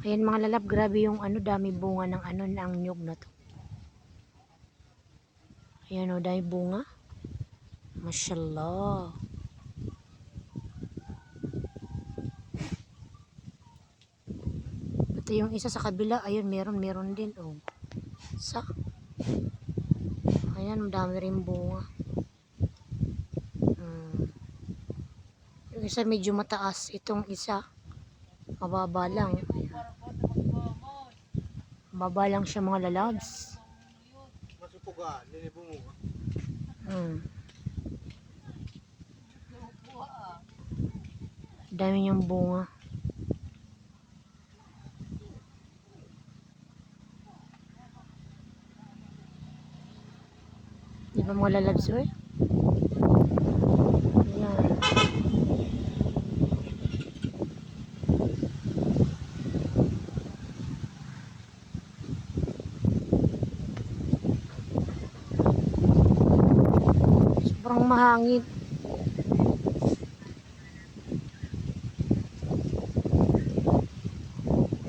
Ayan mga lalab, grabe yung ano, dami bunga ng ano, ng nyug na to. Ayan o, dami bunga. Mashallah. Ito yung isa sa kabila, ayun, meron din oh. Sa. Ayan, dami rin bunga. Yung isa medyo mataas, itong isa mababa lang. Mababa lang siya mga lalabs. Dami niyang bunga. Di ba mga lalabs eh? Ayan. Sobrang mahangin.